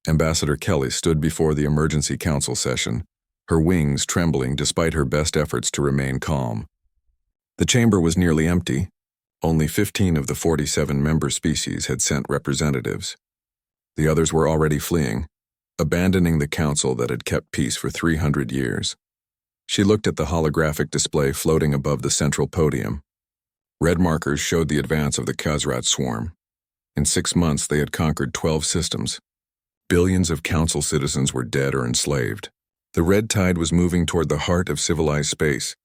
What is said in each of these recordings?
Ambassador Kelly stood before the emergency council session, her wings trembling despite her best efforts to remain calm. The chamber was nearly empty. Only 15 of the 47 member species had sent representatives. The others were already fleeing, abandoning the council that had kept peace for 300 years. She looked at the holographic display floating above the central podium. Red markers showed the advance of the Khazrat swarm. In 6 months, they had conquered 12 systems. Billions of council citizens were dead or enslaved. The red tide was moving toward the heart of civilized space,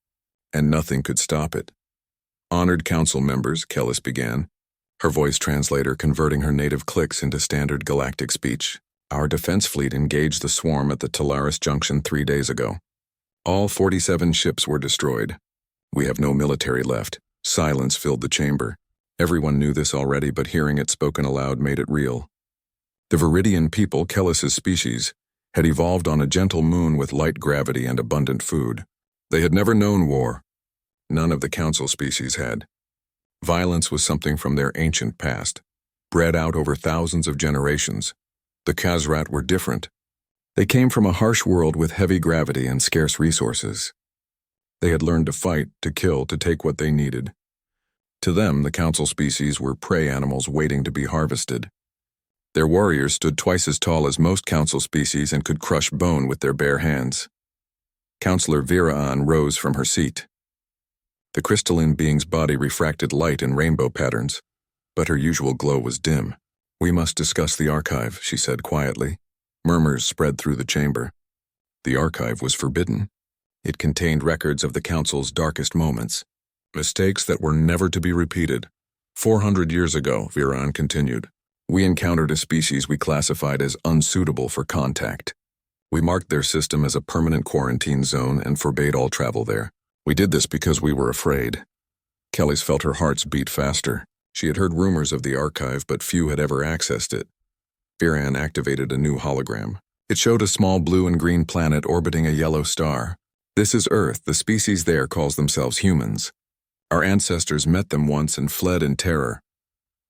and nothing could stop it. Honored council members, Kellis began, her voice translator converting her native clicks into standard galactic speech. Our defense fleet engaged the swarm at the Talaris Junction 3 days ago. All 47 ships were destroyed. We have no military left. Silence filled the chamber. Everyone knew this already, but hearing it spoken aloud made it real. The Viridian people, Kellis's species, had evolved on a gentle moon with light gravity and abundant food. They had never known war. None of the council species had. Violence was something from their ancient past, bred out over thousands of generations. The Khazrat were different. They came from a harsh world with heavy gravity and scarce resources. They had learned to fight, to kill, to take what they needed. To them, the council species were prey animals waiting to be harvested. Their warriors stood twice as tall as most council species and could crush bone with their bare hands. Counselor Viraan rose from her seat. The crystalline being's body refracted light in rainbow patterns, but her usual glow was dim. We must discuss the archive, she said quietly. Murmurs spread through the chamber. The archive was forbidden. It contained records of the council's darkest moments, mistakes that were never to be repeated. 400 years ago, Viraan continued, we encountered a species we classified as unsuitable for contact. We marked their system as a permanent quarantine zone and forbade all travel there. We did this because we were afraid. Kelly's felt her hearts beat faster. She had heard rumors of the archive, but few had ever accessed it. Viraan activated a new hologram. It showed a small blue and green planet orbiting a yellow star. This is Earth. The species there calls themselves humans. Our ancestors met them once and fled in terror.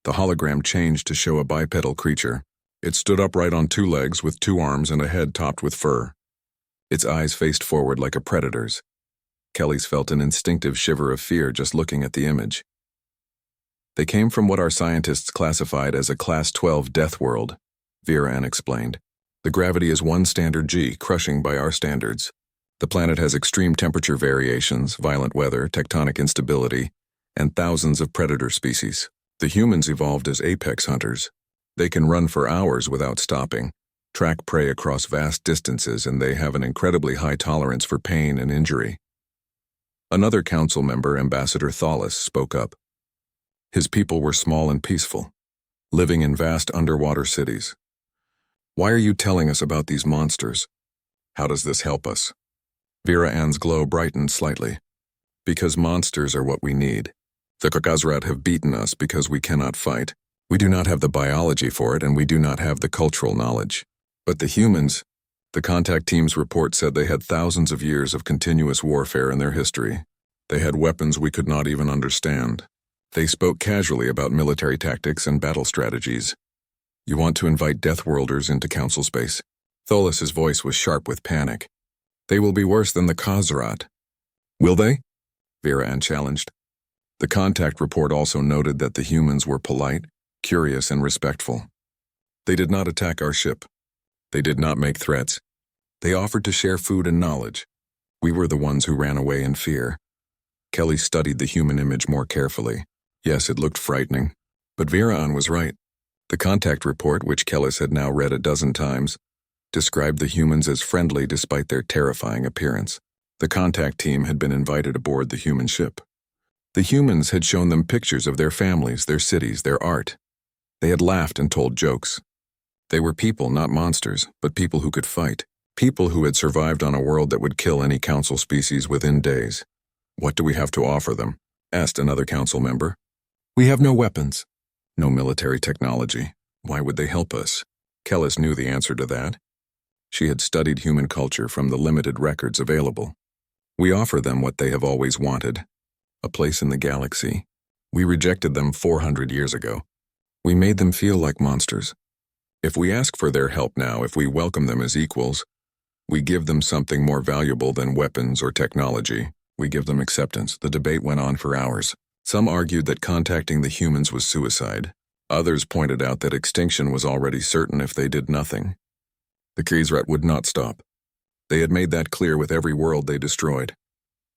The hologram changed to show a bipedal creature. It stood upright on 2 legs with 2 arms and a head topped with fur. Its eyes faced forward like a predator's. Kelly's felt an instinctive shiver of fear just looking at the image. They came from what our scientists classified as a Class 12 death world, Viraan explained. The gravity is 1 standard G, crushing by our standards. The planet has extreme temperature variations, violent weather, tectonic instability, and thousands of predator species. The humans evolved as apex hunters. They can run for hours without stopping, track prey across vast distances, and they have an incredibly high tolerance for pain and injury. Another council member, Ambassador Thalis, spoke up. His people were small and peaceful, living in vast underwater cities. Why are you telling us about these monsters? How does this help us? Viraan's glow brightened slightly. Because monsters are what we need. The Khazrat have beaten us because we cannot fight. We do not have the biology for it, and we do not have the cultural knowledge. But the humans, the contact team's report said they had thousands of years of continuous warfare in their history. They had weapons we could not even understand. They spoke casually about military tactics and battle strategies. You want to invite Deathworlders into council space? Tholis's voice was sharp with panic. They will be worse than the Khazrat. Will they? Viraan challenged. The contact report also noted that the humans were polite, curious, and respectful. They did not attack our ship. They did not make threats. They offered to share food and knowledge. We were the ones who ran away in fear. Kelly studied the human image more carefully. Yes, it looked frightening. But Viraan was right. The contact report, which Kellis had now read a dozen times, described the humans as friendly despite their terrifying appearance. The contact team had been invited aboard the human ship. The humans had shown them pictures of their families, their cities, their art. They had laughed and told jokes. They were people, not monsters, but people who could fight. People who had survived on a world that would kill any council species within days. What do we have to offer them? Asked another council member. We have no weapons. No military technology. Why would they help us? Kellis knew the answer to that. She had studied human culture from the limited records available. We offer them what they have always wanted. A place in the galaxy. We rejected them 400 years ago. We made them feel like monsters. If we ask for their help now, if we welcome them as equals, we give them something more valuable than weapons or technology. We give them acceptance. The debate went on for hours. Some argued that contacting the humans was suicide. Others pointed out that extinction was already certain if they did nothing. The Krizrat would not stop. They had made that clear with every world they destroyed.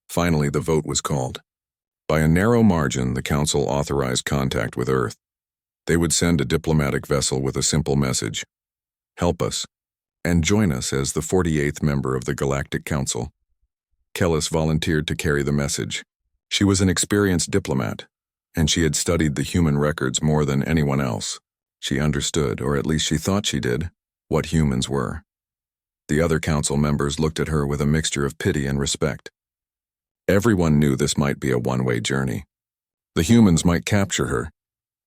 Finally, the vote was called. By a narrow margin, the Council authorized contact with Earth. They would send a diplomatic vessel with a simple message: help us, and join us as the 48th member of the Galactic Council. Kellis volunteered to carry the message. She was an experienced diplomat, and she had studied the human records more than anyone else. She understood, or at least she thought she did, what humans were. The other council members looked at her with a mixture of pity and respect. Everyone knew this might be a one-way journey. The humans might capture her.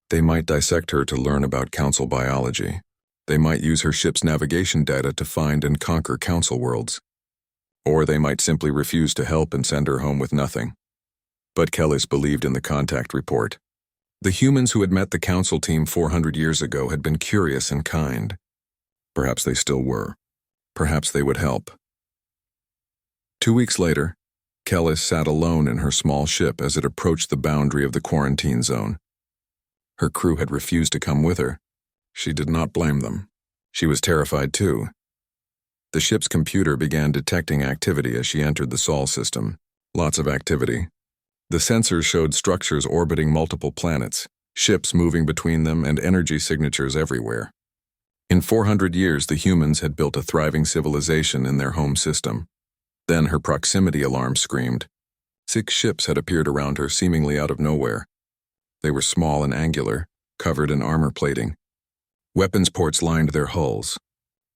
They might dissect her to learn about council biology. They might use her ship's navigation data to find and conquer council worlds. Or they might simply refuse to help and send her home with nothing. But Kellis believed in the contact report. The humans who had met the council team 400 years ago had been curious and kind. Perhaps they still were. Perhaps they would help. 2 weeks later, Kellis sat alone in her small ship as it approached the boundary of the quarantine zone. Her crew had refused to come with her. She did not blame them. She was terrified too. The ship's computer began detecting activity as she entered the Sol system. Lots of activity. The sensors showed structures orbiting multiple planets, ships moving between them, and energy signatures everywhere. In 400 years, the humans had built a thriving civilization in their home system. Then her proximity alarm screamed. 6 ships had appeared around her, seemingly out of nowhere. They were small and angular, covered in armor plating. Weapons ports lined their hulls.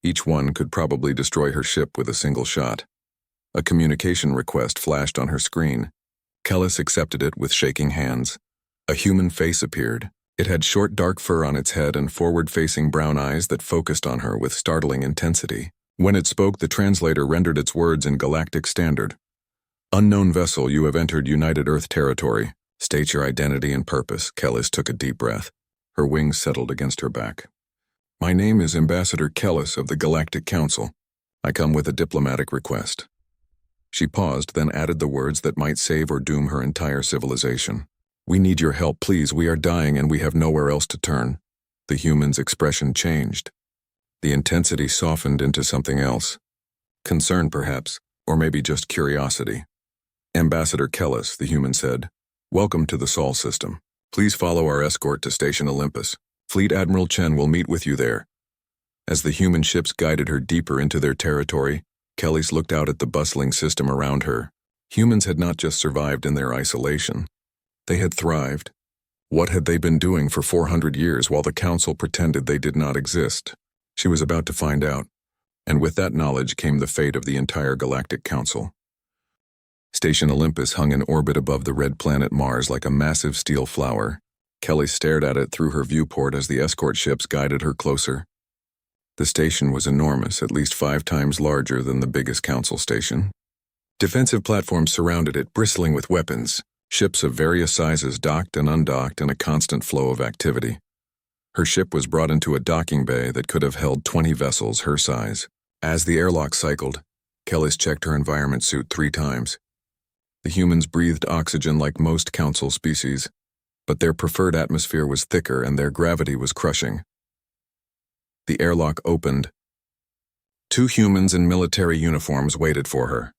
Each one could probably destroy her ship with a single shot. A communication request flashed on her screen. Kellis accepted it with shaking hands. A human face appeared. It had short dark fur on its head and forward-facing brown eyes that focused on her with startling intensity. When it spoke, the translator rendered its words in Galactic Standard. Unknown vessel, you have entered United Earth territory. State your identity and purpose. Kellis took a deep breath. Her wings settled against her back. My name is Ambassador Kellis of the Galactic Council. I come with a diplomatic request. She paused, then added the words that might save or doom her entire civilization. We need your help, please. We are dying and we have nowhere else to turn. The human's expression changed. The intensity softened into something else. Concern, perhaps, or maybe just curiosity. Ambassador Kellis, the human said, welcome to the Sol system. Please follow our escort to Station Olympus. Fleet Admiral Chen will meet with you there. As the human ships guided her deeper into their territory, Kellis looked out at the bustling system around her. Humans had not just survived in their isolation. They had thrived. What had they been doing for 400 years while the Council pretended they did not exist? She was about to find out, and with that knowledge came the fate of the entire Galactic Council. Station Olympus hung in orbit above the red planet Mars like a massive steel flower. Kellis stared at it through her viewport as the escort ships guided her closer. The station was enormous, at least 5 times larger than the biggest Council station. Defensive platforms surrounded it, bristling with weapons. Ships of various sizes docked and undocked in a constant flow of activity. Her ship was brought into a docking bay that could have held 20 vessels her size. As the airlock cycled, Kellis checked her environment suit 3 times. The humans breathed oxygen like most Council species, but their preferred atmosphere was thicker and their gravity was crushing. The airlock opened. 2 humans in military uniforms waited for her.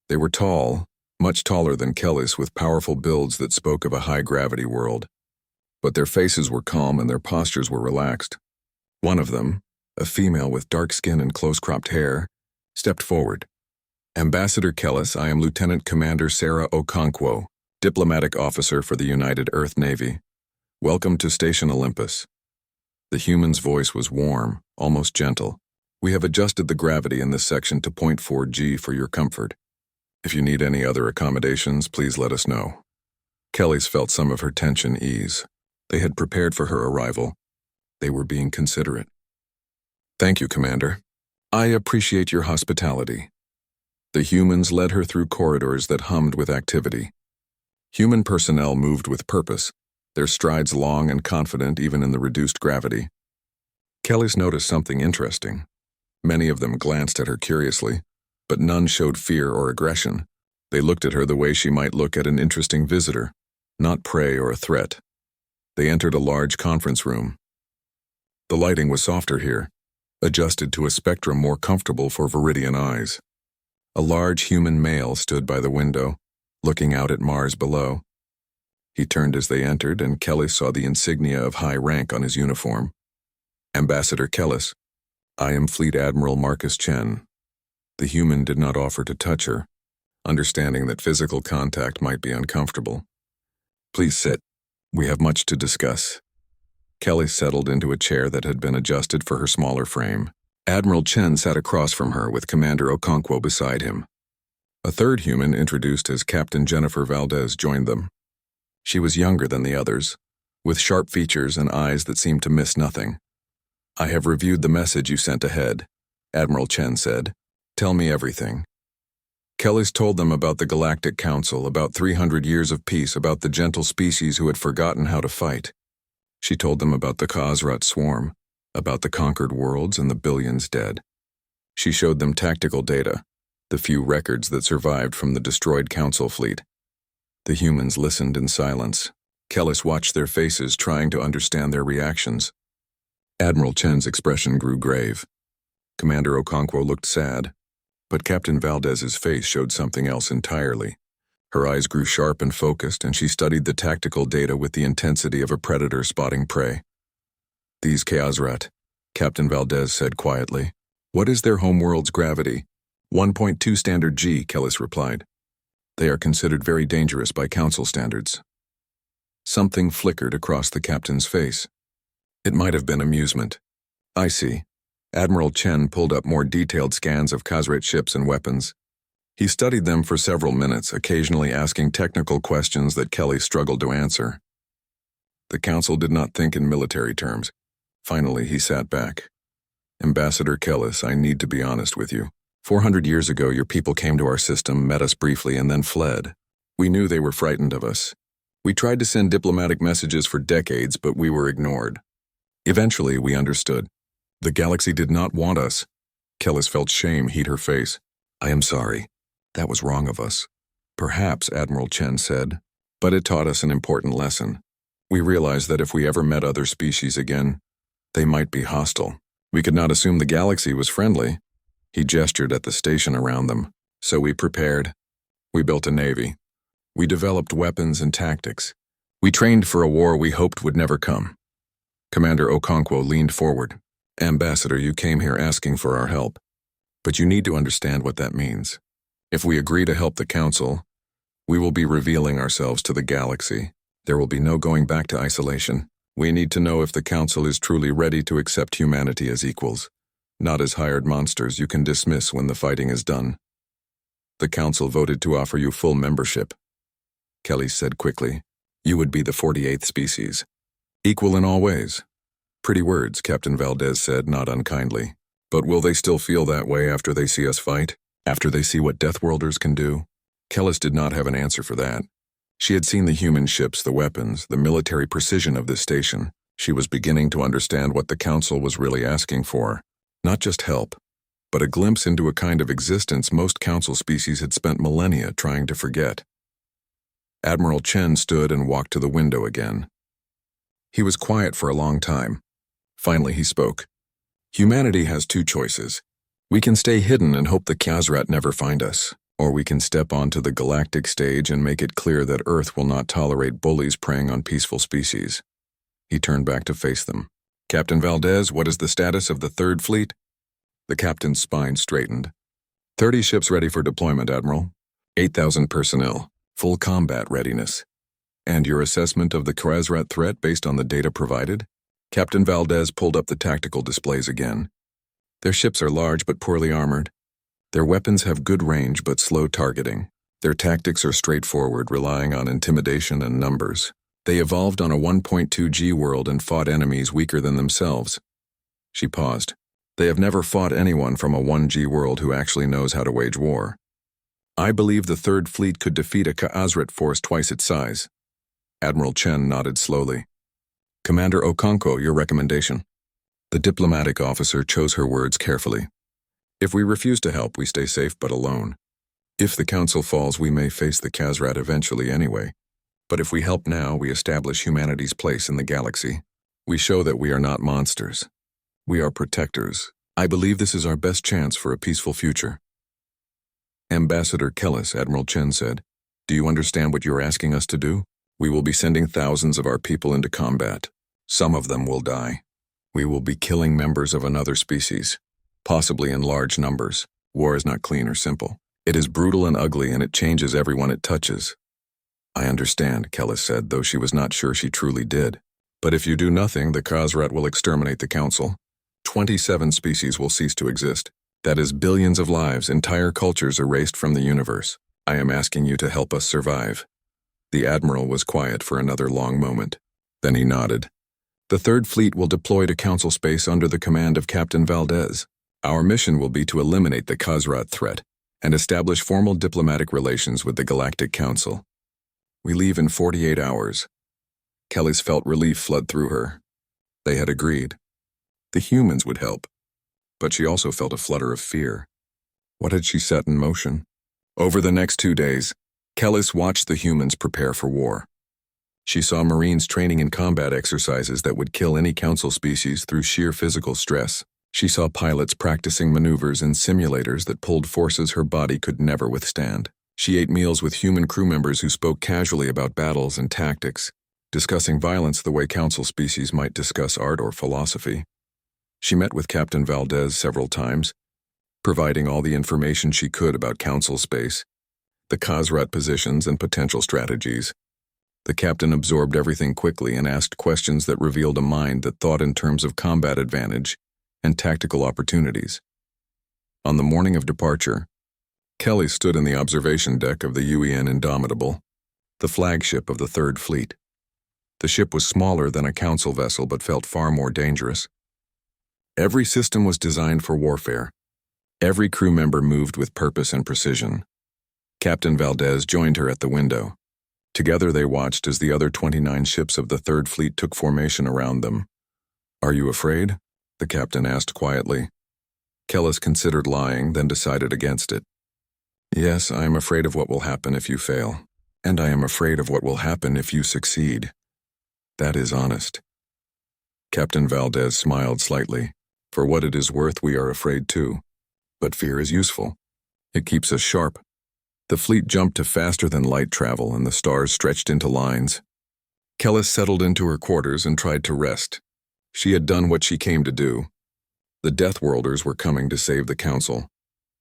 They were tall, much taller than Kellis, with powerful builds that spoke of a high-gravity world. But their faces were calm and their postures were relaxed. One of them, a female with dark skin and close-cropped hair, stepped forward. Ambassador Kellis, I am Lieutenant Commander Sarah Okonkwo, diplomatic officer for the United Earth Navy. Welcome to Station Olympus. The human's voice was warm, almost gentle. We have adjusted the gravity in this section to 0.4 G for your comfort. If you need any other accommodations, please let us know. Kellis felt some of her tension ease. They had prepared for her arrival. They were being considerate. Thank you, Commander. I appreciate your hospitality. The humans led her through corridors that hummed with activity. Human personnel moved with purpose, their strides long and confident even in the reduced gravity. Kelly's noticed something interesting. Many of them glanced at her curiously, but none showed fear or aggression. They looked at her the way she might look at an interesting visitor, not prey or a threat. They entered a large conference room. The lighting was softer here, adjusted to a spectrum more comfortable for Viridian eyes. A large human male stood by the window, looking out at Mars below. He turned as they entered, and Kelly saw the insignia of high rank on his uniform. Ambassador Kellis, I am Fleet Admiral Marcus Chen. The human did not offer to touch her, understanding that physical contact might be uncomfortable. Please sit. We have much to discuss. Kelly settled into a chair that had been adjusted for her smaller frame. Admiral Chen sat across from her with Commander Okonkwo beside him. A third human, introduced as Captain Jennifer Valdez, joined them. She was younger than the others, with sharp features and eyes that seemed to miss nothing. I have reviewed the message you sent ahead, Admiral Chen said. Tell me everything. Kelly's told them about the Galactic Council, about 300 years of peace, about the gentle species who had forgotten how to fight. She told them about the Khazrat swarm, about the conquered worlds and the billions dead. She showed them tactical data, the few records that survived from the destroyed Council fleet. The humans listened in silence. Kellis watched their faces, trying to understand their reactions. Admiral Chen's expression grew grave. Commander Okonkwo looked sad, but Captain Valdez's face showed something else entirely. Her eyes grew sharp and focused, and she studied the tactical data with the intensity of a predator spotting prey. These Khazrat, Captain Valdez said quietly. What is their homeworld's gravity? 1.2 standard G, Kellis replied. They are considered very dangerous by Council standards. Something flickered across the captain's face. It might have been amusement. I see. Admiral Chen pulled up more detailed scans of Khazrat ships and weapons. He studied them for several minutes, occasionally asking technical questions that Kelly struggled to answer. The Council did not think in military terms. Finally, he sat back. Ambassador Kellis, I need to be honest with you. 400 years ago, your people came to our system, met us briefly, and then fled. We knew they were frightened of us. We tried to send diplomatic messages for decades, but we were ignored. Eventually, we understood. The galaxy did not want us. Kellis felt shame heat her face. I am sorry. That was wrong of us. Perhaps, Admiral Chen said, but it taught us an important lesson. We realized that if we ever met other species again, they might be hostile. We could not assume the galaxy was friendly. He gestured at the station around them. So we prepared. We built a navy. We developed weapons and tactics. We trained for a war we hoped would never come. Commander Okonkwo leaned forward. Ambassador, you came here asking for our help. But you need to understand what that means. If we agree to help the Council, we will be revealing ourselves to the galaxy. There will be no going back to isolation. We need to know if the Council is truly ready to accept humanity as equals, not as hired monsters you can dismiss when the fighting is done. The Council voted to offer you full membership. Kelly said quickly, you would be the 48th species. Equal in all ways. Pretty words, Captain Valdez said, not unkindly. But will they still feel that way after they see us fight? After they see what Deathworlders can do? Kellis did not have an answer for that. She had seen the human ships, the weapons, the military precision of this station. She was beginning to understand what the Council was really asking for. Not just help, but a glimpse into a kind of existence most Council species had spent millennia trying to forget. Admiral Chen stood and walked to the window again. He was quiet for a long time. Finally, he spoke. Humanity has two choices. We can stay hidden and hope the Khazrat never find us, or we can step onto the galactic stage and make it clear that Earth will not tolerate bullies preying on peaceful species. He turned back to face them. Captain Valdez, what is the status of the Third Fleet? The captain's spine straightened. 30 ships ready for deployment, Admiral. 8,000 personnel. Full combat readiness. And your assessment of the Khazrat threat based on the data provided? Captain Valdez pulled up the tactical displays again. Their ships are large but poorly armored. Their weapons have good range but slow targeting. Their tactics are straightforward, relying on intimidation and numbers. They evolved on a 1.2 G world and fought enemies weaker than themselves. She paused. They have never fought anyone from a 1G world who actually knows how to wage war. I believe the Third Fleet could defeat a Khazrat force twice its size. Admiral Chen nodded slowly. Commander Okonkwo, your recommendation? The diplomatic officer chose her words carefully. If we refuse to help, we stay safe but alone. If the council falls, we may face the Khazrat eventually anyway. But if we help now, we establish humanity's place in the galaxy. We show that we are not monsters. We are protectors. I believe this is our best chance for a peaceful future. Ambassador Kellis, Admiral Chen said, "Do you understand what you are asking us to do? We will be sending thousands of our people into combat. Some of them will die. We will be killing members of another species, possibly in large numbers. War is not clean or simple. It is brutal and ugly, and it changes everyone it touches." "I understand," Kellis said, though she was not sure she truly did. "But if you do nothing, the Khazrat will exterminate the Council. 27 species will cease to exist. That is billions of lives, entire cultures erased from the universe. I am asking you to help us survive." The Admiral was quiet for another long moment. Then he nodded. "The Third Fleet will deploy to Council space under the command of Captain Valdez. Our mission will be to eliminate the Khazrat threat and establish formal diplomatic relations with the Galactic Council. We leave in 48 hours. Kellis felt relief flood through her. They had agreed. The humans would help. But she also felt a flutter of fear. What had she set in motion? Over the next 2 days, Kellis watched the humans prepare for war. She saw Marines training in combat exercises that would kill any Council species through sheer physical stress. She saw pilots practicing maneuvers in simulators that pulled forces her body could never withstand. She ate meals with human crew members who spoke casually about battles and tactics, discussing violence the way Council species might discuss art or philosophy. She met with Captain Valdez several times, providing all the information she could about Council space, the Khazrat positions and potential strategies. The captain absorbed everything quickly and asked questions that revealed a mind that thought in terms of combat advantage and tactical opportunities. On the morning of departure, Kelly stood in the observation deck of the UEN Indomitable, the flagship of the Third Fleet. The ship was smaller than a Council vessel but felt far more dangerous. Every system was designed for warfare. Every crew member moved with purpose and precision. Captain Valdez joined her at the window. Together they watched as the other 29 ships of the Third Fleet took formation around them. "Are you afraid?" the captain asked quietly. Kellis considered lying, then decided against it. "Yes, I am afraid of what will happen if you fail, and I am afraid of what will happen if you succeed. That is honest." Captain Valdez smiled slightly. "For what it is worth, we are afraid too. But fear is useful. It keeps us sharp." The fleet jumped to faster-than-light travel, and the stars stretched into lines. Kellis settled into her quarters and tried to rest. She had done what she came to do. The Deathworlders were coming to save the Council.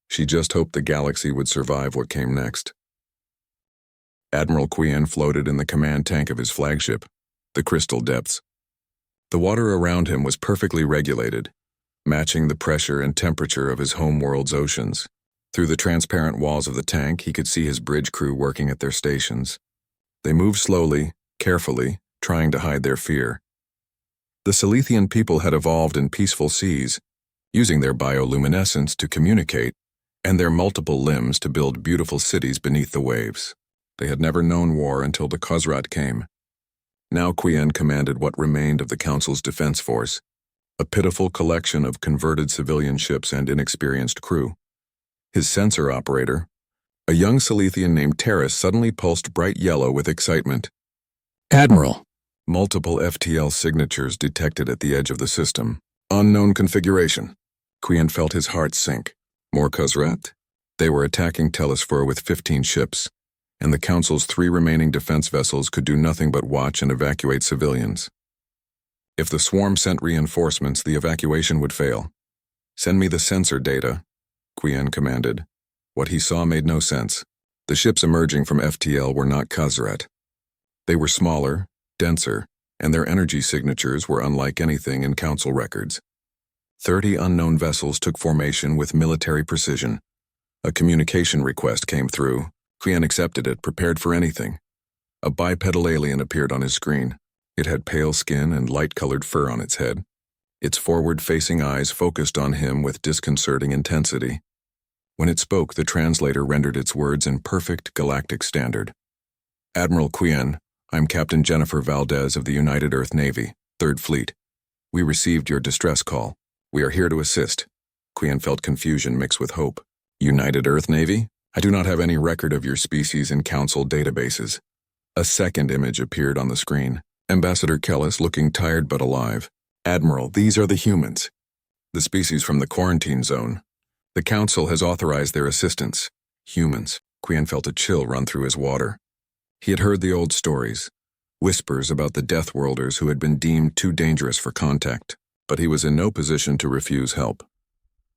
She just hoped the galaxy would survive what came next. Admiral Quien floated in the command tank of his flagship, the Crystal Depths. The water around him was perfectly regulated, matching the pressure and temperature of his homeworld's oceans. Through the transparent walls of the tank, he could see his bridge crew working at their stations. They moved slowly, carefully, trying to hide their fear. The Silithian people had evolved in peaceful seas, using their bioluminescence to communicate, and their multiple limbs to build beautiful cities beneath the waves. They had never known war until the Khazrat came. Now Quien commanded what remained of the Council's defense force, a pitiful collection of converted civilian ships and inexperienced crew. His sensor operator, a young Silithian named Terrace, suddenly pulsed bright yellow with excitement. "Admiral!" Multiple FTL signatures detected at the edge of the system. "Unknown configuration." Quien felt his heart sink. More Khazrat? They were attacking Telesphore with 15 ships, and the Council's 3 remaining defense vessels could do nothing but watch and evacuate civilians. If the swarm sent reinforcements, the evacuation would fail. "Send me the sensor data," Quien commanded. What he saw made no sense. The ships emerging from FTL were not Khazrat. They were smaller, denser, and their energy signatures were unlike anything in Council records. 30 unknown vessels took formation with military precision. A communication request came through. Quien accepted it, prepared for anything. A bipedal alien appeared on his screen. It had pale skin and light-colored fur on its head. Its forward-facing eyes focused on him with disconcerting intensity. When it spoke, the translator rendered its words in perfect galactic standard. "Admiral Quien, I'm Captain Jennifer Valdez of the United Earth Navy, Third Fleet. We received your distress call. We are here to assist. Qian felt confusion mixed with hope. United Earth Navy? I do not have any record of your species in Council databases. A second image appeared on the screen. Ambassador Kellis looking tired but alive. Admiral, these are the humans. The species from the quarantine zone. The Council has authorized their assistance. Humans. Qian felt a chill run through his water. He had heard the old stories. Whispers about the Deathworlders who had been deemed too dangerous for contact. But he was in no position to refuse help.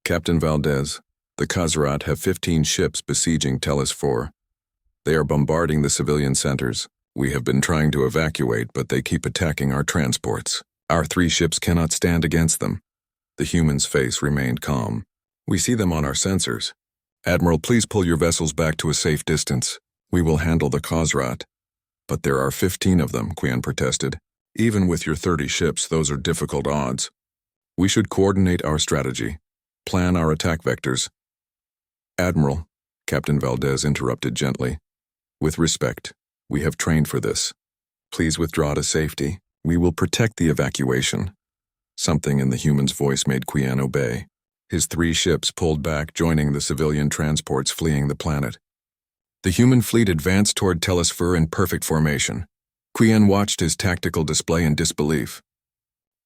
Captain Valdez, the Khazrat have 15 ships besieging Tellus 4. They are bombarding the civilian centers. We have been trying to evacuate, but they keep attacking our transports. Our 3 ships cannot stand against them. The human's face remained calm. We see them on our sensors. Admiral, please pull your vessels back to a safe distance. We will handle the Khazrat. But there are 15 of them, Qian protested. Even with your 30 ships, those are difficult odds. We should coordinate our strategy. Plan our attack vectors. Admiral, Captain Valdez interrupted gently. With respect, we have trained for this. Please withdraw to safety. We will protect the evacuation. Something in the human's voice made Qian obey. His 3 ships pulled back, joining the civilian transports fleeing the planet. The human fleet advanced toward Tellus 4 in perfect formation. Qian watched his tactical display in disbelief.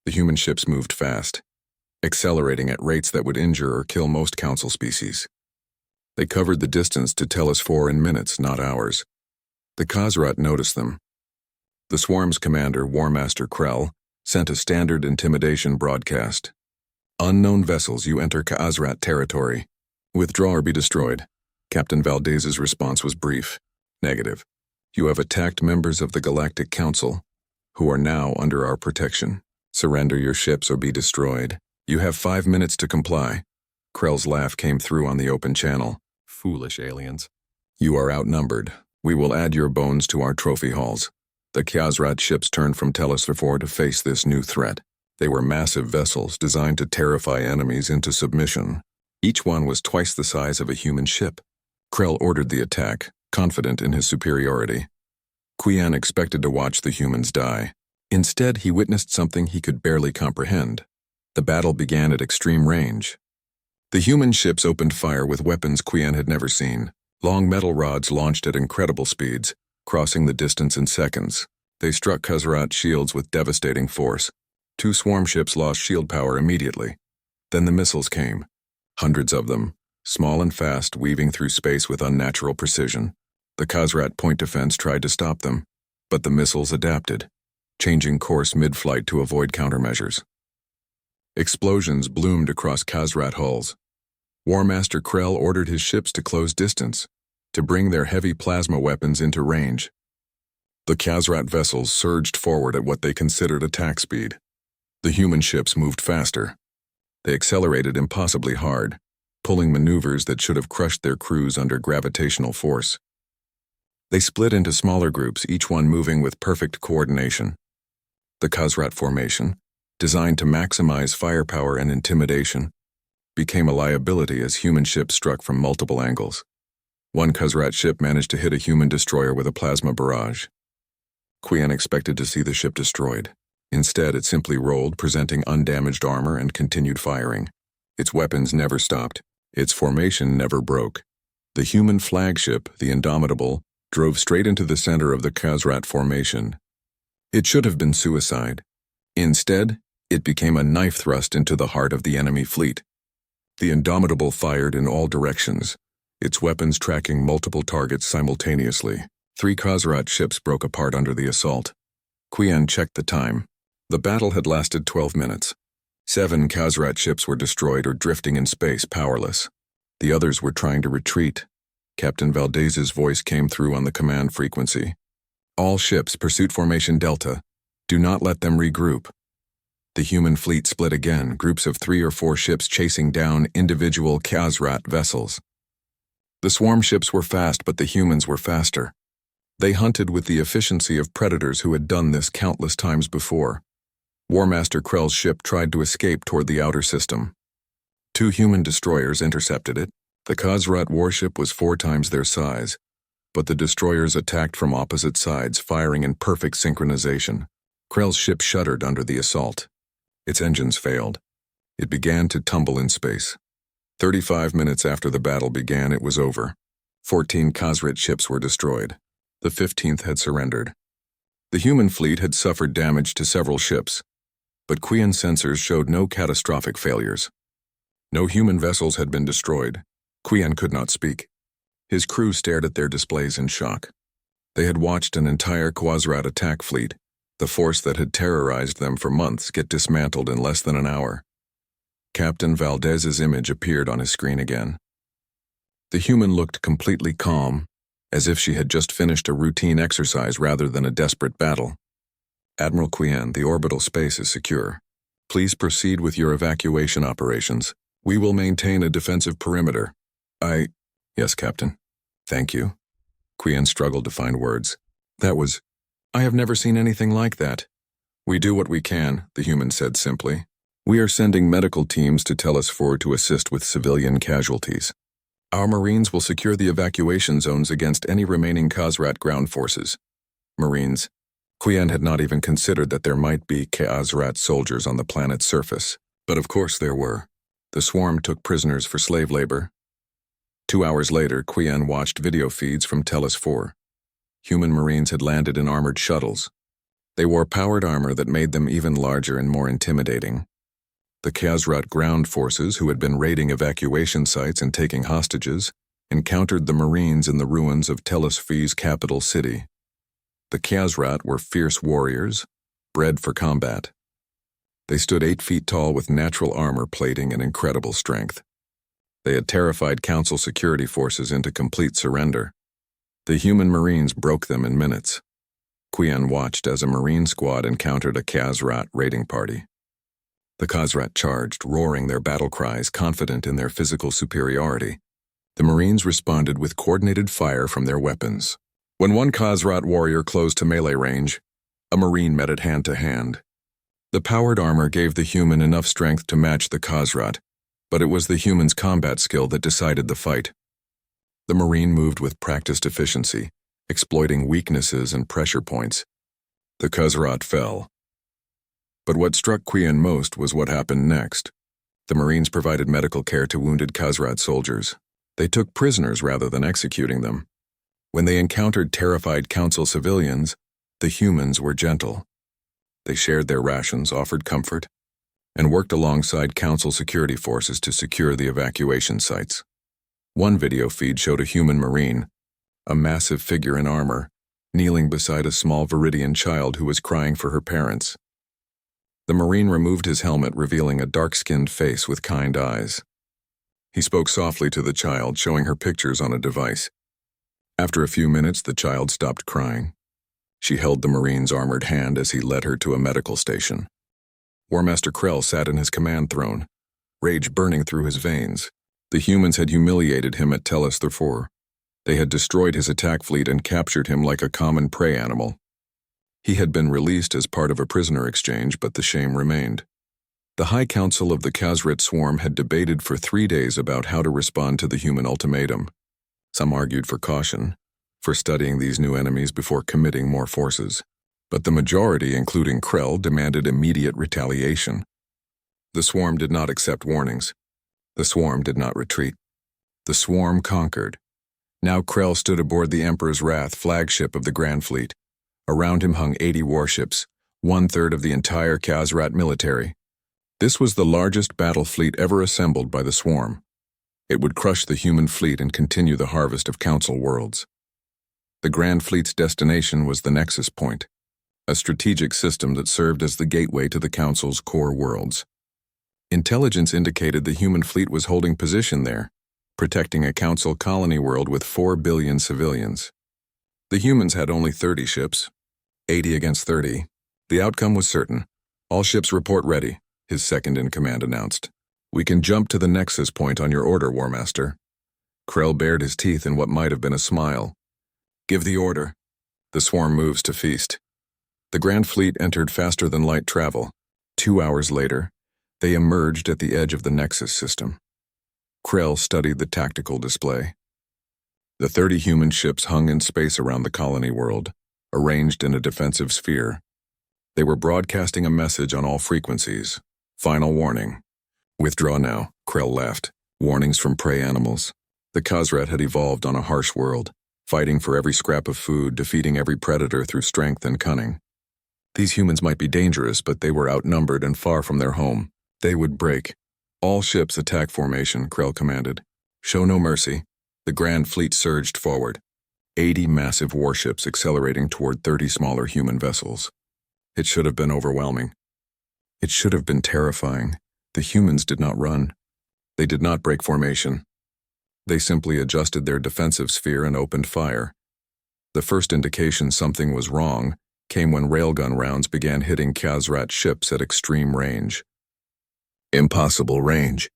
The human ships moved fast, accelerating at rates that would injure or kill most Council species. They covered the distance to Tellus 4 in minutes, not hours. The Khazrat noticed them. The swarm's commander, War Master Krell, sent a standard intimidation broadcast. Unknown vessels, you enter Khazrat territory. Withdraw or be destroyed. Captain Valdez's response was brief. Negative. You have attacked members of the Galactic Council, who are now under our protection. Surrender your ships or be destroyed. You have 5 minutes to comply. Krell's laugh came through on the open channel. Foolish aliens. You are outnumbered. We will add your bones to our trophy halls. The Khazrat ships turned from Tellus 4 to face this new threat. They were massive vessels designed to terrify enemies into submission. Each one was twice the size of a human ship. Krell ordered the attack, confident in his superiority. Qian expected to watch the humans die. Instead, he witnessed something he could barely comprehend. The battle began at extreme range. The human ships opened fire with weapons Qian had never seen. Long metal rods launched at incredible speeds, crossing the distance in seconds. They struck Khazrat shields with devastating force. 2 swarm ships lost shield power immediately. Then the missiles came. Hundreds of them, small and fast, weaving through space with unnatural precision. The Khazrat point defense tried to stop them, but the missiles adapted, changing course mid-flight to avoid countermeasures. Explosions bloomed across Khazrat hulls. War Master Krell ordered his ships to close distance, to bring their heavy plasma weapons into range. The Khazrat vessels surged forward at what they considered attack speed. The human ships moved faster. They accelerated impossibly hard, pulling maneuvers that should have crushed their crews under gravitational force. They split into smaller groups, each one moving with perfect coordination. The Khazrat formation, designed to maximize firepower and intimidation, became a liability as human ships struck from multiple angles. One Khazrat ship managed to hit a human destroyer with a plasma barrage. Qian expected to see the ship destroyed. Instead, it simply rolled, presenting undamaged armor and continued firing. Its weapons never stopped. Its formation never broke. The human flagship, the Indomitable, drove straight into the center of the Khazrat formation. It should have been suicide. Instead, it became a knife thrust into the heart of the enemy fleet. The Indomitable fired in all directions, its weapons tracking multiple targets simultaneously. 3 Khazrat ships broke apart under the assault. Qian checked the time. The battle had lasted 12 minutes. 7 Khazrat ships were destroyed or drifting in space, powerless. The others were trying to retreat. Captain Valdez's voice came through on the command frequency. All ships, pursuit formation Delta. Do not let them regroup. The human fleet split again, groups of 3 or 4 ships chasing down individual Khazrat vessels. The swarm ships were fast, but the humans were faster. They hunted with the efficiency of predators who had done this countless times before. War Master Krell's ship tried to escape toward the outer system. 2 human destroyers intercepted it. The Khazrat warship was 4 times their size, but the destroyers attacked from opposite sides, firing in perfect synchronization. Krell's ship shuddered under the assault. Its engines failed. It began to tumble in space. 35 minutes after the battle began, it was over. 14 Khazrat ships were destroyed. The 15th had surrendered. The human fleet had suffered damage to several ships, but Qian sensors showed no catastrophic failures. No human vessels had been destroyed. Qian could not speak. His crew stared at their displays in shock. They had watched an entire Khazrat attack fleet, the force that had terrorized them for months, get dismantled in less than an hour. Captain Valdez's image appeared on his screen again. The human looked completely calm, as if she had just finished a routine exercise rather than a desperate battle. Admiral Qian, the orbital space is secure. Please proceed with your evacuation operations. We will maintain a defensive perimeter. Yes, Captain. Thank you. Qian struggled to find words. I have never seen anything like that. We do what we can, the human said simply. We are sending medical teams to Tellus IV to assist with civilian casualties. Our Marines will secure the evacuation zones against any remaining Khazrat ground forces. Marines. Qian had not even considered that there might be Khazrat soldiers on the planet's surface, but of course there were. The swarm took prisoners for slave labor. 2 hours later, Qian watched video feeds from Tellus IV. Human Marines had landed in armored shuttles. They wore powered armor that made them even larger and more intimidating. The Khazrat ground forces, who had been raiding evacuation sites and taking hostages, encountered the Marines in the ruins of Tellus V's capital city. The Khazrat were fierce warriors, bred for combat. They stood 8 feet tall with natural armor plating and incredible strength. They had terrified Council security forces into complete surrender. The human Marines broke them in minutes. Qian watched as a Marine squad encountered a Khazrat raiding party. The Khazrat charged, roaring their battle cries, confident in their physical superiority. The Marines responded with coordinated fire from their weapons. When one Khazrat warrior closed to melee range, a Marine met it hand to hand. The powered armor gave the human enough strength to match the Khazrat, but it was the human's combat skill that decided the fight. The Marine moved with practiced efficiency, exploiting weaknesses and pressure points. The Khazrat fell. But what struck Qian most was what happened next. The Marines provided medical care to wounded Khazrat soldiers. They took prisoners rather than executing them. When they encountered terrified Council civilians, the humans were gentle. They shared their rations, offered comfort, and worked alongside Council security forces to secure the evacuation sites. One video feed showed a human Marine, a massive figure in armor, kneeling beside a small Viridian child who was crying for her parents. The Marine removed his helmet, revealing a dark-skinned face with kind eyes. He spoke softly to the child, showing her pictures on a device. After a few minutes, the child stopped crying. She held the Marine's armored hand as he led her to a medical station. War Master Krell sat in his command throne, rage burning through his veins. The humans had humiliated him at Tellus IV. They had destroyed his attack fleet and captured him like a common prey animal. He had been released as part of a prisoner exchange, but the shame remained. The High Council of the Khazrat Swarm had debated for 3 days about how to respond to the human ultimatum. Some argued for caution, for studying these new enemies before committing more forces. But the majority, including Krell, demanded immediate retaliation. The Swarm did not accept warnings. The Swarm did not retreat. The Swarm conquered. Now Krell stood aboard the Emperor's Wrath, flagship of the Grand Fleet. Around him hung 80 warships, 1/3 of the entire Khazrat military. This was the largest battle fleet ever assembled by the Swarm. It would crush the human fleet and continue the harvest of Council worlds. The Grand Fleet's destination was the Nexus Point, a strategic system that served as the gateway to the Council's core worlds. Intelligence indicated the human fleet was holding position there, protecting a Council colony world with 4 billion civilians. The humans had only 30 ships, 80 against 30. The outcome was certain. All ships report ready, his second-in-command announced. We can jump to the Nexus Point on your order, War Master. Krell bared his teeth in what might have been a smile. Give the order. The Swarm moves to feast. The Grand Fleet entered faster than light travel. 2 hours later, they emerged at the edge of the Nexus system. Krell studied the tactical display. The 30 human ships hung in space around the colony world, arranged in a defensive sphere. They were broadcasting a message on all frequencies. Final warning. Withdraw now, Krell laughed. Warnings from prey animals. The Khazrat had evolved on a harsh world, fighting for every scrap of food, defeating every predator through strength and cunning. These humans might be dangerous, but they were outnumbered and far from their home. They would break. All ships attack formation, Krell commanded. Show no mercy. The Grand Fleet surged forward. 80 massive warships accelerating toward 30 smaller human vessels. It should have been overwhelming. It should have been terrifying. The humans did not run. They did not break formation. They simply adjusted their defensive sphere and opened fire. The first indication something was wrong came when railgun rounds began hitting Khazrat ships at extreme range. Impossible range.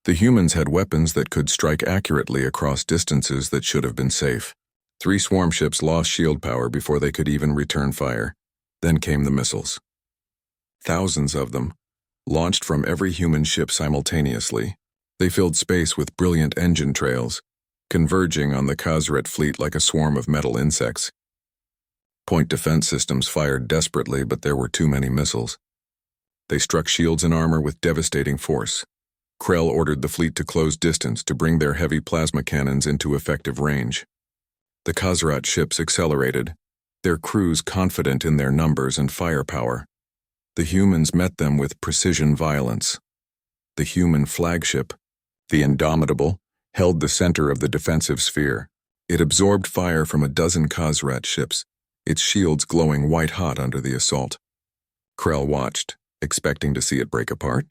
The humans had weapons that could strike accurately across distances that should have been safe. 3 swarm ships lost shield power before they could even return fire. Then came the missiles. Thousands of them, launched from every human ship simultaneously. They filled space with brilliant engine trails, converging on the Khazrat fleet like a swarm of metal insects. Point defense systems fired desperately, but there were too many missiles. They struck shields and armor with devastating force. Krell ordered the fleet to close distance to bring their heavy plasma cannons into effective range. The Khazrat ships accelerated, their crews confident in their numbers and firepower. The humans met them with precision violence. The human flagship, the Indomitable, held the center of the defensive sphere. It absorbed fire from a dozen Khazrat ships, its shields glowing white-hot under the assault. Krell watched, expecting to see it break apart.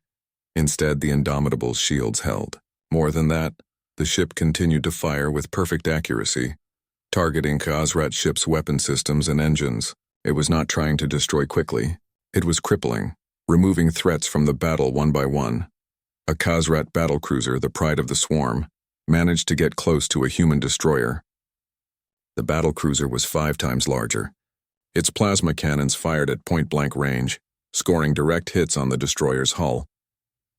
Instead, the Indomitable's shields held. More than that, the ship continued to fire with perfect accuracy, targeting Khazrat ships' weapon systems and engines. It was not trying to destroy quickly. It was crippling, removing threats from the battle one by one. A Khazrat battlecruiser, the pride of the swarm, managed to get close to a human destroyer. The battlecruiser was 5 times larger. Its plasma cannons fired at point-blank range, scoring direct hits on the destroyer's hull.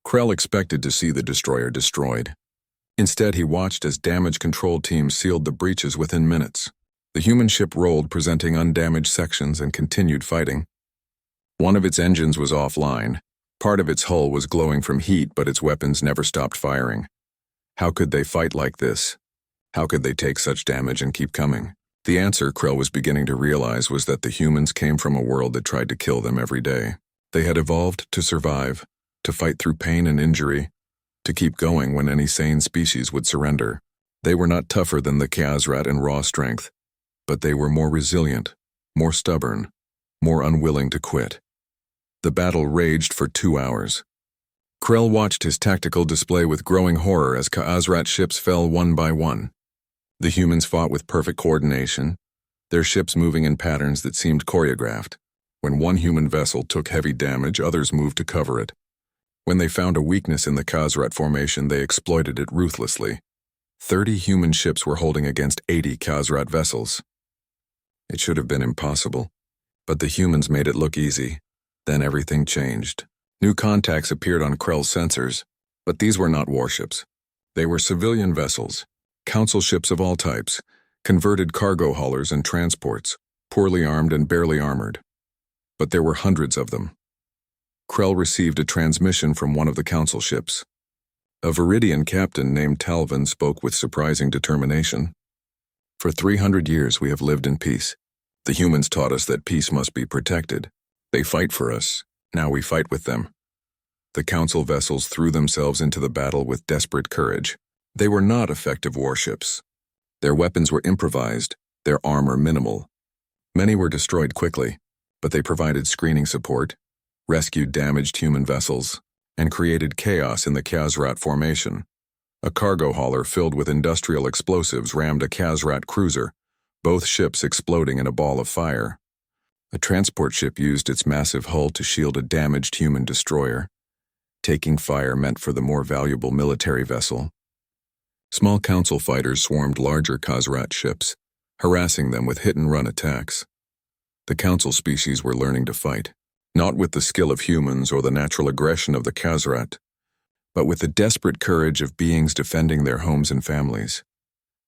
Krell expected to see the destroyer destroyed. Instead, he watched as damage control teams sealed the breaches within minutes. The human ship rolled, presenting undamaged sections, and continued fighting. One of its engines was offline. Part of its hull was glowing from heat, but its weapons never stopped firing. How could they fight like this? How could they take such damage and keep coming? The answer, Krell was beginning to realize, was that the humans came from a world that tried to kill them every day. They had evolved to survive, to fight through pain and injury, to keep going when any sane species would surrender. They were not tougher than the Khazrat in raw strength, but they were more resilient, more stubborn, more unwilling to quit. The battle raged for 2 hours. Krell watched his tactical display with growing horror as Khazrat ships fell one by one. The humans fought with perfect coordination, their ships moving in patterns that seemed choreographed. When one human vessel took heavy damage, others moved to cover it. When they found a weakness in the Khazrat formation, they exploited it ruthlessly. 30 human ships were holding against 80 Khazrat vessels. It should have been impossible, but the humans made it look easy. Then everything changed. New contacts appeared on Krell's sensors, but these were not warships. They were civilian vessels, council ships of all types, converted cargo haulers and transports, poorly armed and barely armored. But there were hundreds of them. Krell received a transmission from one of the council ships. A Viridian captain named Talvin spoke with surprising determination. For 300 years we have lived in peace. The humans taught us that peace must be protected. They fight for us. Now we fight with them. The council vessels threw themselves into the battle with desperate courage. They were not effective warships. Their weapons were improvised, their armor minimal. Many were destroyed quickly, but they provided screening support, rescued damaged human vessels, and created chaos in the Khazrat formation. A cargo hauler filled with industrial explosives rammed a Khazrat cruiser, both ships exploding in a ball of fire. A transport ship used its massive hull to shield a damaged human destroyer. Taking fire meant for the more valuable military vessel. Small council fighters swarmed larger Khazrat ships, harassing them with hit-and-run attacks. The council species were learning to fight, not with the skill of humans or the natural aggression of the Khazrat, but with the desperate courage of beings defending their homes and families.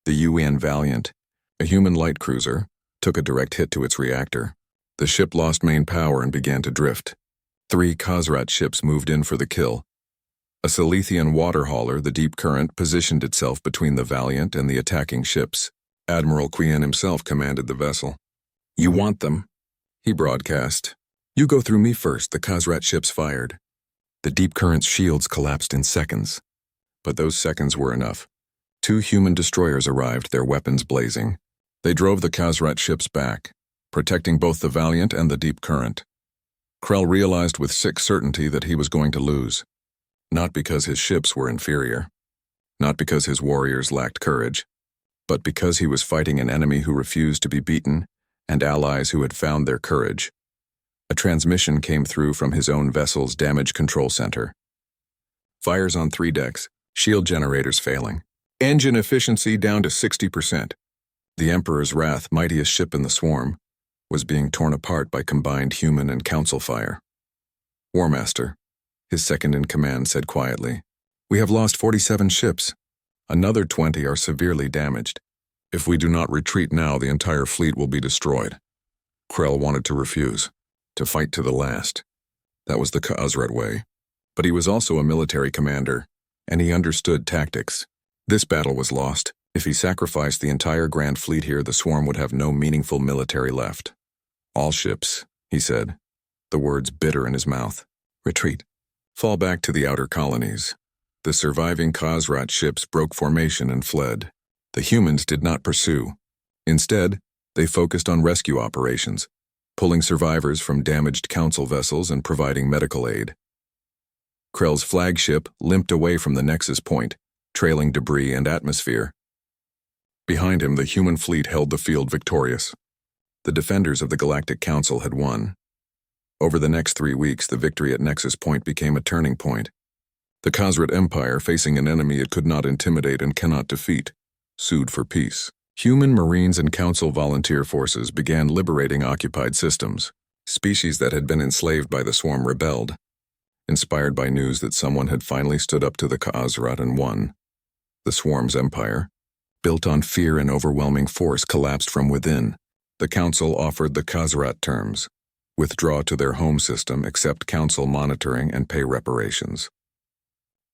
The UN Valiant, a human light cruiser, took a direct hit to its reactor. The ship lost main power and began to drift. 3 Khazrat ships moved in for the kill. A Silithian water hauler, the Deep Current, positioned itself between the Valiant and the attacking ships. Admiral Quien himself commanded the vessel. "You want them?" he broadcast. "You go through me first," the Khazrat ships fired. The Deep Current's shields collapsed in seconds. But those seconds were enough. 2 human destroyers arrived, their weapons blazing. They drove the Khazrat ships back, protecting both the Valiant and the Deep Current. Krell realized with sick certainty that he was going to lose. Not because his ships were inferior, not because his warriors lacked courage, but because he was fighting an enemy who refused to be beaten and allies who had found their courage. A transmission came through from his own vessel's damage control center. Fires on 3 decks, shield generators failing. Engine efficiency down to 60%. The Emperor's Wrath, mightiest ship in the swarm, was being torn apart by combined human and council fire. Warmaster, his second-in-command, said quietly, "We have lost 47 ships. Another 20 are severely damaged. If we do not retreat now, the entire fleet will be destroyed." Krell wanted to refuse, to fight to the last. That was the Khazrat way. But he was also a military commander, and he understood tactics. This battle was lost. If he sacrificed the entire Grand Fleet here, the swarm would have no meaningful military left. "All ships," he said, the words bitter in his mouth. "Retreat. Fall back to the outer colonies." The surviving Khazrat ships broke formation and fled. The humans did not pursue. Instead, they focused on rescue operations, pulling survivors from damaged council vessels and providing medical aid. Krell's flagship limped away from the nexus point, trailing debris and atmosphere. Behind him, the human fleet held the field victorious. The defenders of the Galactic Council had won. Over the next 3 weeks, the victory at Nexus Point became a turning point. The Khazrat Empire, facing an enemy it could not intimidate and cannot defeat, sued for peace. Human Marines and Council volunteer forces began liberating occupied systems. Species that had been enslaved by the swarm rebelled, inspired by news that someone had finally stood up to the Khazrat and won. The swarm's empire, built on fear and overwhelming force, collapsed from within. The Council offered the Khazrat terms: withdraw to their home system, accept Council monitoring, and pay reparations.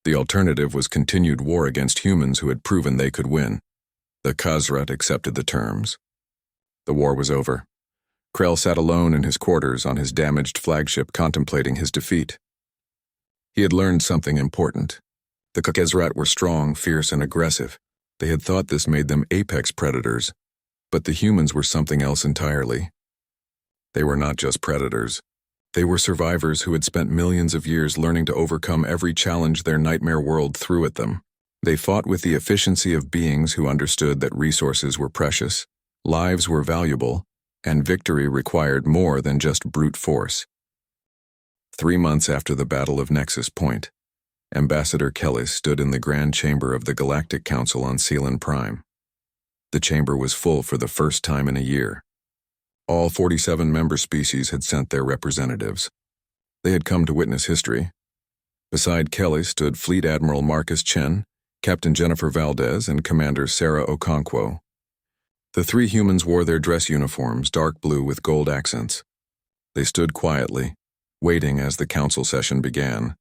The alternative was continued war against humans who had proven they could win. The Khazrat accepted the terms. The war was over. Krell sat alone in his quarters on his damaged flagship, contemplating his defeat. He had learned something important. The Khazrat were strong, fierce, and aggressive. They had thought this made them apex predators, but the humans were something else entirely. They were not just predators. They were survivors who had spent millions of years learning to overcome every challenge their nightmare world threw at them. They fought with the efficiency of beings who understood that resources were precious, lives were valuable, and victory required more than just brute force. 3 months after the Battle of Nexus Point, Ambassador Kelly stood in the Grand Chamber of the Galactic Council on Ceylon Prime. The chamber was full for the first time in a year. All 47 member species had sent their representatives. They had come to witness history. Beside Kelly stood Fleet Admiral Marcus Chen, Captain Jennifer Valdez, and Commander Sarah Okonkwo. The 3 humans wore their dress uniforms, dark blue with gold accents. They stood quietly, waiting as the council session began.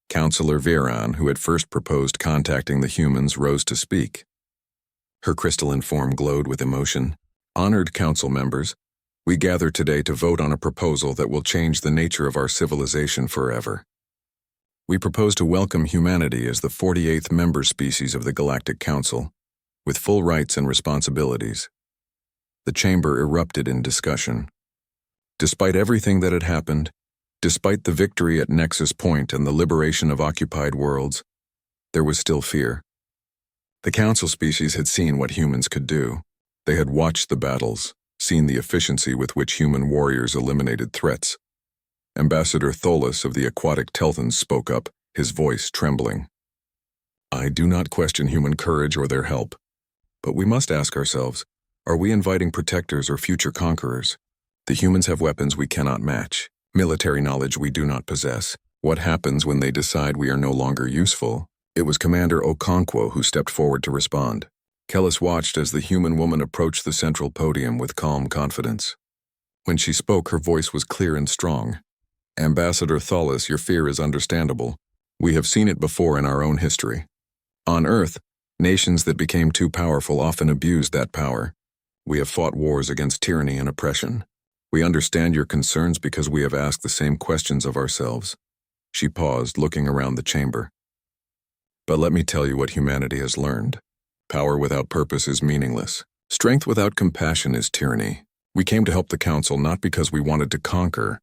Councillor Viran, who had first proposed contacting the humans, rose to speak. Her crystalline form glowed with emotion. "Honored council members, we gather today to vote on a proposal that will change the nature of our civilization forever. We propose to welcome humanity as the 48th member species of the Galactic Council, with full rights and responsibilities." The chamber erupted in discussion. Despite everything that had happened, despite the victory at Nexus Point and the liberation of occupied worlds, there was still fear. The Council species had seen what humans could do. They had watched the battles, seen the efficiency with which human warriors eliminated threats. Ambassador Tholis of the Aquatic Telthans spoke up, his voice trembling. "I do not question human courage or their help, but we must ask ourselves, are we inviting protectors or future conquerors? The humans have weapons we cannot match, military knowledge we do not possess. What happens when they decide we are no longer useful?" It was Commander Okonkwo who stepped forward to respond. Kellis watched as the human woman approached the central podium with calm confidence. When she spoke, her voice was clear and strong. Ambassador Thallus, your fear is understandable. We have seen it before in our own history. On Earth, nations that became too powerful often abused that power. We have fought wars against tyranny and oppression. We understand your concerns because we have asked the same questions of ourselves. She paused, looking around the chamber. But let me tell you what humanity has learned. Power without purpose is meaningless. Strength without compassion is tyranny. We came to help the Council not because we wanted to conquer,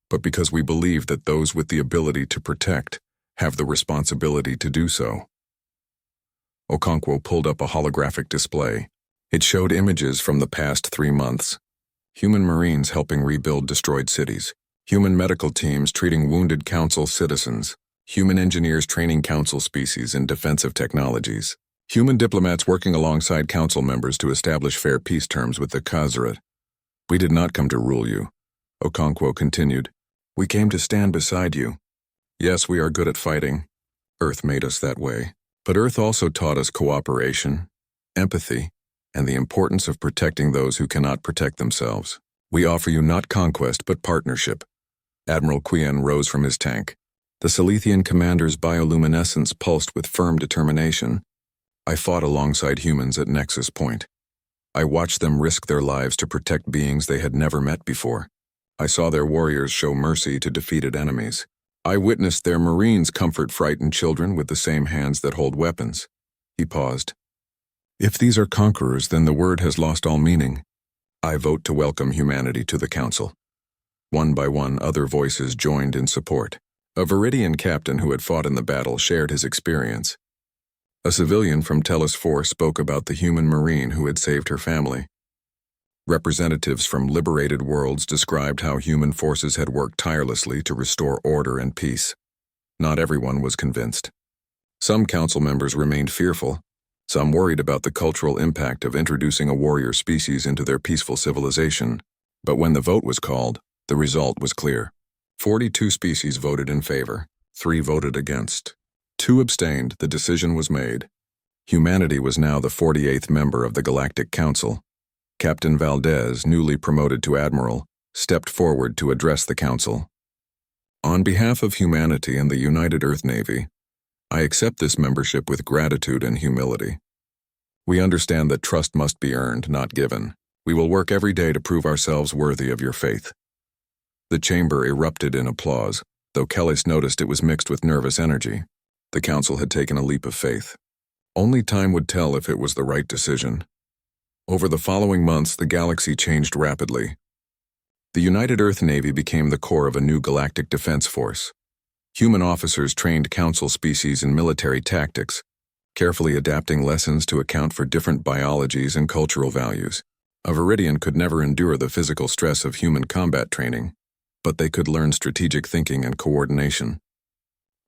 but because we believe that those with the ability to protect have the responsibility to do so. Okonkwo pulled up a holographic display. It showed images from the past 3 months. Human Marines helping rebuild destroyed cities. Human medical teams treating wounded Council citizens. Human engineers training Council species in defensive technologies. Human diplomats working alongside Council members to establish fair peace terms with the Kazarat. We did not come to rule you, Okonkwo continued. We came to stand beside you. Yes, we are good at fighting. Earth made us that way. But Earth also taught us cooperation, empathy, and the importance of protecting those who cannot protect themselves. We offer you not conquest, but partnership. Admiral Quien rose from his tank. The Silithian commander's bioluminescence pulsed with firm determination. I fought alongside humans at Nexus Point. I watched them risk their lives to protect beings they had never met before. I saw their warriors show mercy to defeated enemies. I witnessed their Marines comfort frightened children with the same hands that hold weapons. He paused. If these are conquerors, then the word has lost all meaning. I vote to welcome humanity to the Council. One by one, other voices joined in support. A Viridian captain who had fought in the battle shared his experience. A civilian from Tellus 4 spoke about the human Marine who had saved her family. Representatives from liberated worlds described how human forces had worked tirelessly to restore order and peace. Not everyone was convinced. Some Council members remained fearful, some worried about the cultural impact of introducing a warrior species into their peaceful civilization. But when the vote was called, the result was clear. 42 species voted in favor, 3 voted against. 2 abstained. The decision was made. Humanity was now the 48th member of the Galactic Council. Captain Valdez, newly promoted to Admiral, stepped forward to address the Council. On behalf of humanity and the United Earth Navy, I accept this membership with gratitude and humility. We understand that trust must be earned, not given. We will work every day to prove ourselves worthy of your faith. The chamber erupted in applause, though Kellis noticed it was mixed with nervous energy. The Council had taken a leap of faith. Only time would tell if it was the right decision. Over the following months, the galaxy changed rapidly. The United Earth Navy became the core of a new galactic defense force. Human officers trained Council species in military tactics, carefully adapting lessons to account for different biologies and cultural values. A Viridian could never endure the physical stress of human combat training, but they could learn strategic thinking and coordination.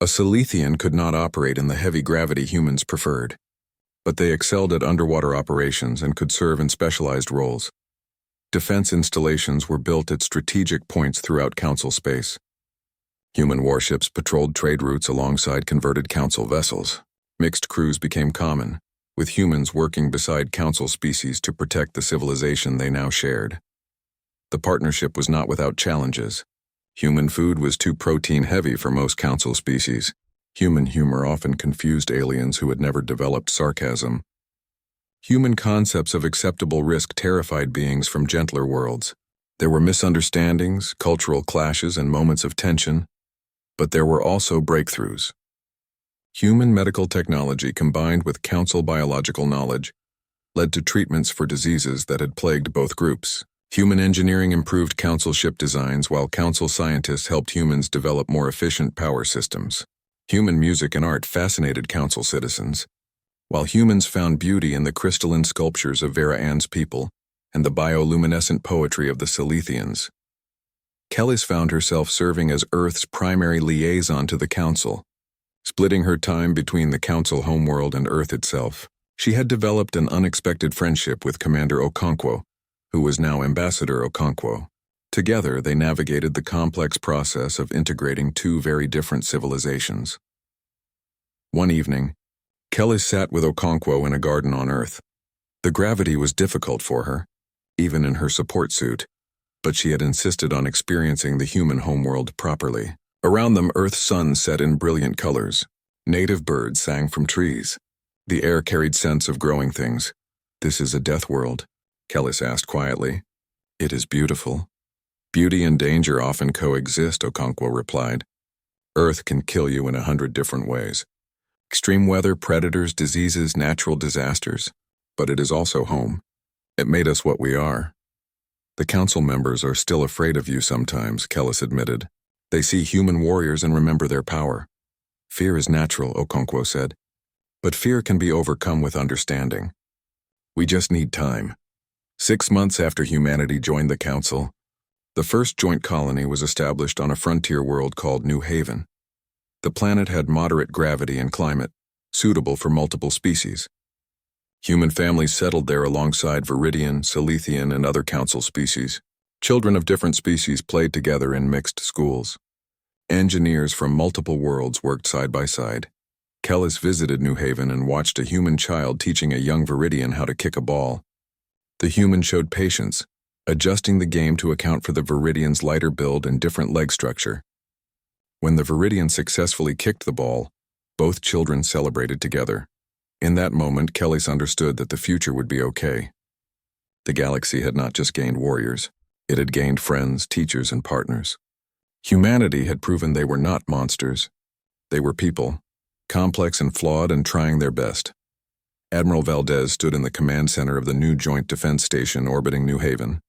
A Silithian could not operate in the heavy gravity humans preferred, but they excelled at underwater operations and could serve in specialized roles. Defense installations were built at strategic points throughout Council space. Human warships patrolled trade routes alongside converted Council vessels. Mixed crews became common, with humans working beside Council species to protect the civilization they now shared. The partnership was not without challenges. Human food was too protein-heavy for most Council species. Human humor often confused aliens who had never developed sarcasm. Human concepts of acceptable risk terrified beings from gentler worlds. There were misunderstandings, cultural clashes, and moments of tension, but there were also breakthroughs. Human medical technology combined with Council biological knowledge led to treatments for diseases that had plagued both groups. Human engineering improved Council ship designs while Council scientists helped humans develop more efficient power systems. Human music and art fascinated Council citizens, while humans found beauty in the crystalline sculptures of Vera Ann's people and the bioluminescent poetry of the Silithians. Kellis found herself serving as Earth's primary liaison to the Council. Splitting her time between the Council homeworld and Earth itself, she had developed an unexpected friendship with Commander Okonkwo, who was now Ambassador Okonkwo. Together, they navigated the complex process of integrating 2 very different civilizations. One evening, Kellis sat with Okonkwo in a garden on Earth. The gravity was difficult for her, even in her support suit. but she had insisted on experiencing the human homeworld properly. Around them, Earth's sun set in brilliant colors. Native birds sang from trees. The air carried scents of growing things. "This is a death world," Kellis asked quietly. "It is beautiful." "Beauty and danger often coexist," Okonkwo replied. "Earth can kill you in 100 different ways. Extreme weather, predators, diseases, natural disasters. But it is also home. It made us what we are." "The council members are still afraid of you sometimes," Kellis admitted. "They see human warriors and remember their power." "Fear is natural," Okonkwo said. "But fear can be overcome with understanding. We just need time." 6 months after humanity joined the council, the first joint colony was established on a frontier world called New Haven. The planet had moderate gravity and climate, suitable for multiple species. Human families settled there alongside Viridian, Silithian, and other council species. Children of different species played together in mixed schools. Engineers from multiple worlds worked side by side. Kellis visited New Haven and watched a human child teaching a young Viridian how to kick a ball. The human showed patience, adjusting the game to account for the Viridian's lighter build and different leg structure. When the Viridian successfully kicked the ball, both children celebrated together. In that moment, Kellis understood that the future would be okay. The galaxy had not just gained warriors, it had gained friends, teachers, and partners. Humanity had proven they were not monsters. They were people, complex and flawed and trying their best. Admiral Valdez stood in the command center of the new Joint Defense Station orbiting New Haven.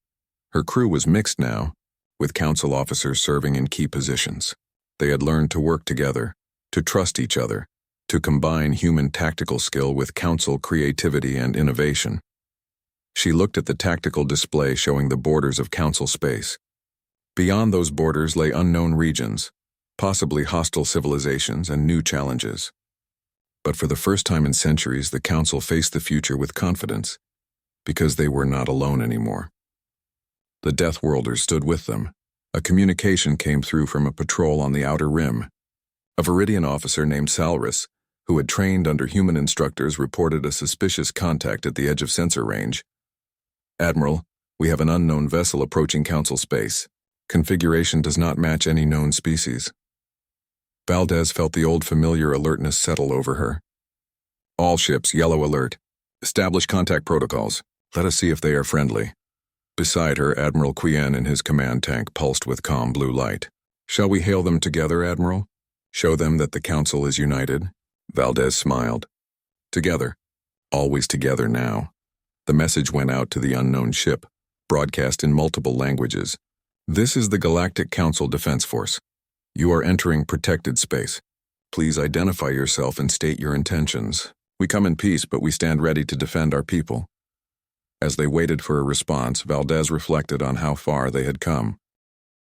Her crew was mixed now, with council officers serving in key positions. They had learned to work together, to trust each other, to combine human tactical skill with council creativity and innovation. She looked at the tactical display showing the borders of council space. Beyond those borders lay unknown regions, possibly hostile civilizations and new challenges. But for the first time in centuries, the council faced the future with confidence, because they were not alone anymore. The Deathworlders stood with them. A communication came through from a patrol on the outer rim. A Viridian officer named Salrus, who had trained under human instructors, reported a suspicious contact at the edge of sensor range. "Admiral, we have an unknown vessel approaching council space. Configuration does not match any known species." Valdez felt the old familiar alertness settle over her. "All ships, yellow alert. Establish contact protocols. Let us see if they are friendly." Beside her, Admiral Quien in his command tank pulsed with calm blue light. "Shall we hail them together, Admiral? Show them that the council is united?" Valdez smiled. "Together. Always together now." The message went out to the unknown ship, broadcast in multiple languages. "This is the Galactic Council Defense Force. You are entering protected space. Please identify yourself and state your intentions. We come in peace, but we stand ready to defend our people." As they waited for a response, Valdez reflected on how far they had come.